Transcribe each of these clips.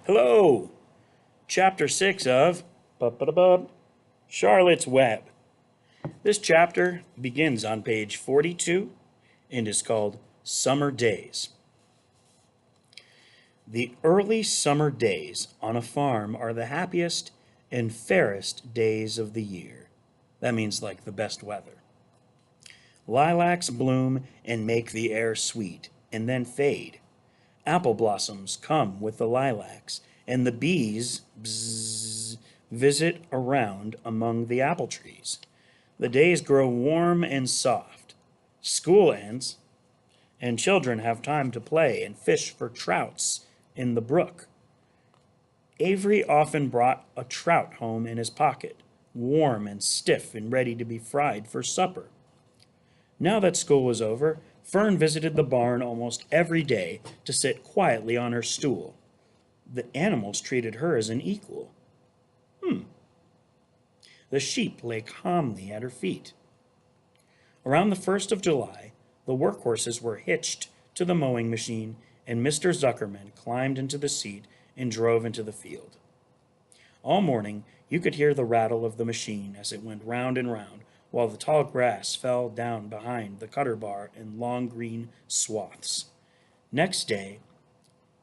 Hello! Chapter 6 of Charlotte's Web. This chapter begins on page 42 and is called Summer Days. The early summer days on a farm are the happiest and fairest days of the year. That means like the best weather. Lilacs bloom and make the air sweet and then fade. Apple blossoms come with the lilacs, and the bees visit around among the apple trees. The days grow warm and soft. School ends, and children have time to play and fish for trouts in the brook. Avery often brought a trout home in his pocket, warm and stiff and ready to be fried for supper. Now that school was over, Fern visited the barn almost every day to sit quietly on her stool. The animals treated her as an equal. The sheep lay calmly at her feet. Around the 1st of July, the workhorses were hitched to the mowing machine, and Mr. Zuckerman climbed into the seat and drove into the field. All morning, you could hear the rattle of the machine as it went round and round, while the tall grass fell down behind the cutter bar in long green swaths. Next day,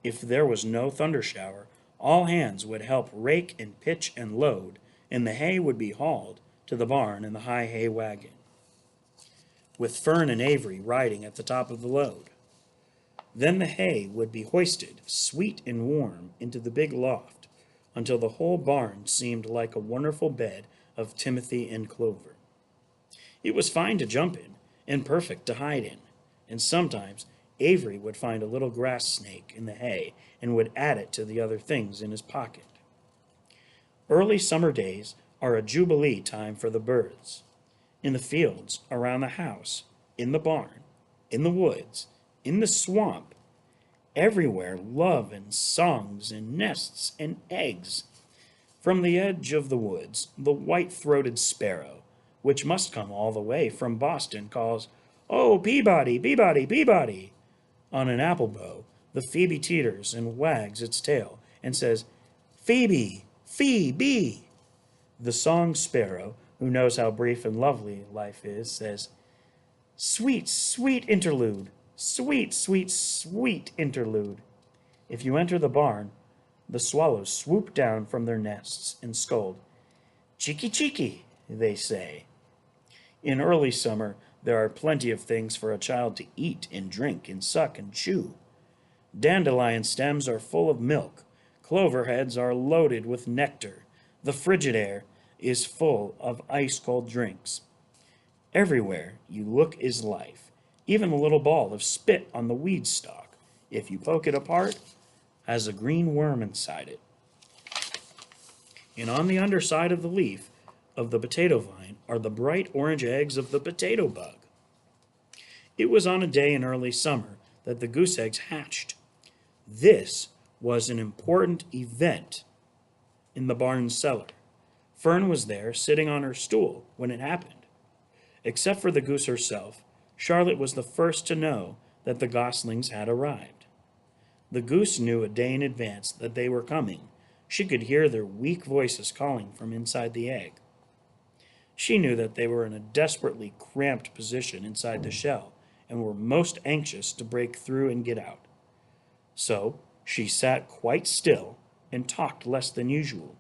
if there was no thunder shower, all hands would help rake and pitch and load, and the hay would be hauled to the barn in the high hay wagon, with Fern and Avery riding at the top of the load. Then the hay would be hoisted, sweet and warm, into the big loft, until the whole barn seemed like a wonderful bed of timothy and clover. It was fine to jump in, and perfect to hide in, and sometimes Avery would find a little grass snake in the hay and would add it to the other things in his pocket. Early summer days are a jubilee time for the birds. In the fields, around the house, in the barn, in the woods, in the swamp, everywhere love and songs and nests and eggs. From the edge of the woods, the white-throated sparrow, which must come all the way from Boston, calls, "Oh, Peabody, Peabody, Peabody!" On an apple bough, the phoebe teeters and wags its tail and says, "Phoebe, Phoebe!" The song sparrow, who knows how brief and lovely life is, says, "Sweet, sweet interlude, sweet, sweet, sweet interlude." If you enter the barn, the swallows swoop down from their nests and scold. "Cheeky, cheeky," they say. In early summer, there are plenty of things for a child to eat and drink and suck and chew. Dandelion stems are full of milk. Clover heads are loaded with nectar. The Frigidaire is full of ice-cold drinks. Everywhere you look is life. Even the little ball of spit on the weed stalk, if you poke it apart, has a green worm inside it. And on the underside of the leaf of the potato vine are the bright orange eggs of the potato bug. It was on a day in early summer that the goose eggs hatched. This was an important event in the barn cellar. Fern was there, sitting on her stool, when it happened. Except for the goose herself, Charlotte was the first to know that the goslings had arrived. The goose knew a day in advance that they were coming. She could hear their weak voices calling from inside the egg. She knew that they were in a desperately cramped position inside the shell and were most anxious to break through and get out. So she sat quite still and talked less than usual.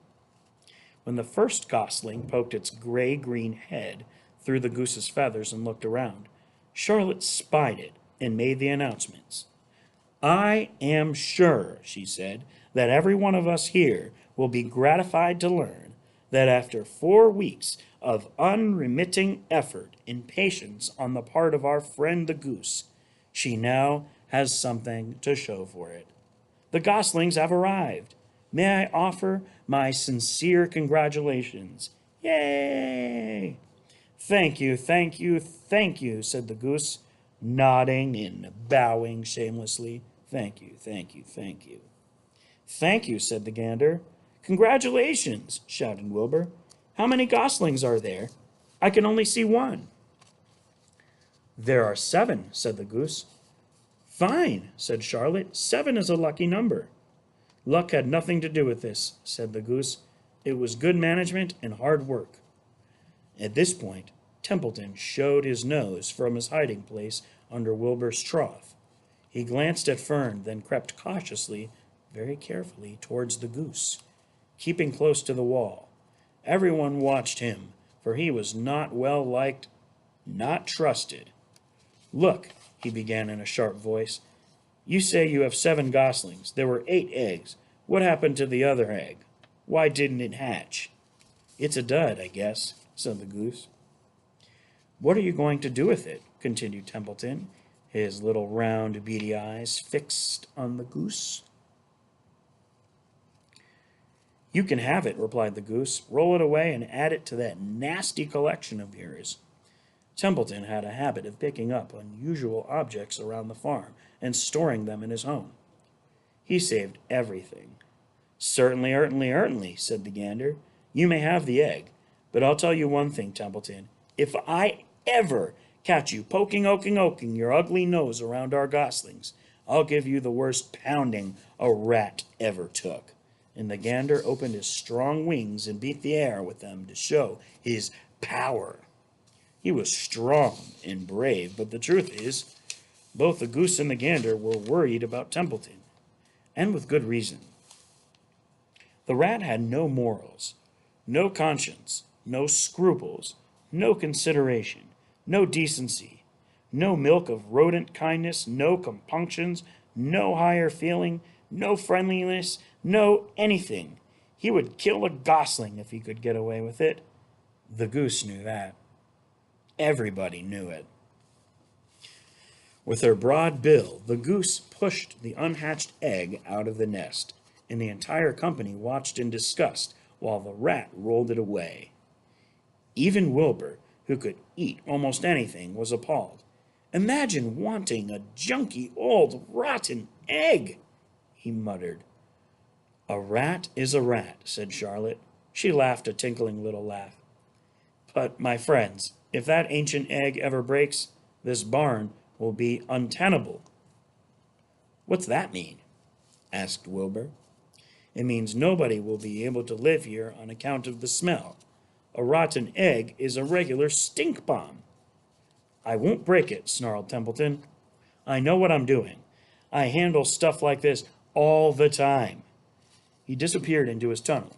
When the first gosling poked its gray-green head through the goose's feathers and looked around, Charlotte spied it and made the announcements. "I am sure," she said, "that every one of us here will be gratified to learn that after 4 weeks of unremitting effort and patience on the part of our friend the goose, she now has something to show for it. The goslings have arrived. May I offer my sincere congratulations? Yay!" "Thank you, thank you, thank you," said the goose, nodding and bowing shamelessly. "Thank you, thank you, thank you." "Thank you," said the gander. "Congratulations," shouted Wilbur. "How many goslings are there? I can only see one." "There are 7," said the goose. "Fine," said Charlotte. "7 is a lucky number." Luck had nothing to do with this, said the goose. It was good management and hard work. At this point, Templeton showed his nose from his hiding place under Wilbur's trough. He glanced at Fern, then crept cautiously, very carefully, towards the goose, keeping close to the wall. Everyone watched him, for he was not well liked, not trusted. Look, he began in a sharp voice. You say you have 7 goslings. There were 8 eggs. What happened to the other egg? Why didn't it hatch? It's a dud, I guess, said the goose. What are you going to do with it? Continued Templeton, his little round beady eyes fixed on the goose. You can have it, replied the goose. Roll it away and add it to that nasty collection of yours. Templeton had a habit of picking up unusual objects around the farm and storing them in his home. He saved everything. Certainly, said the gander. You may have the egg, but I'll tell you one thing, Templeton. If I ever catch you oking your ugly nose around our goslings, I'll give you the worst pounding a rat ever took. And the gander opened his strong wings and beat the air with them to show his power. He was strong and brave, but the truth is, both the goose and the gander were worried about Templeton, and with good reason. The rat had no morals, no conscience, no scruples, no consideration, no decency, no milk of rodent kindness, no compunctions, no higher feeling, no friendliness, no anything. He would kill a gosling if he could get away with it. The goose knew that. Everybody knew it. With her broad bill, the goose pushed the unhatched egg out of the nest, and the entire company watched in disgust while the rat rolled it away. Even Wilbur, who could eat almost anything, was appalled. Imagine wanting a junky old rotten egg, he muttered. A rat is a rat, said Charlotte. She laughed a tinkling little laugh. But, my friends, if that ancient egg ever breaks, this barn will be untenable. What's that mean? Asked Wilbur. It means nobody will be able to live here on account of the smell. A rotten egg is a regular stink bomb. I won't break it, snarled Templeton. I know what I'm doing. I handle stuff like this all the time. He disappeared into his tunnel,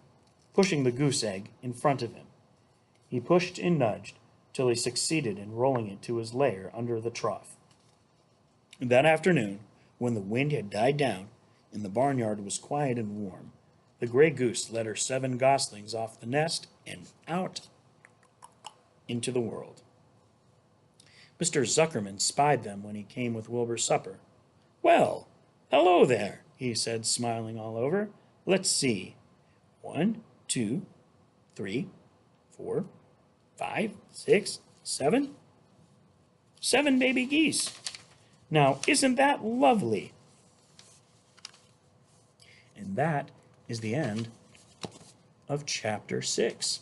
pushing the goose egg in front of him. He pushed and nudged till he succeeded in rolling it to his lair under the trough. That afternoon, when the wind had died down and the barnyard was quiet and warm, the gray goose led her 7 goslings off the nest and out into the world. Mr. Zuckerman spied them when he came with Wilbur's supper. Well, hello there, he said, smiling all over. Let's see. 1, 2, 3, 4, 5, 6, 7. 7 baby geese. Now, isn't that lovely? And that is the end of chapter 6.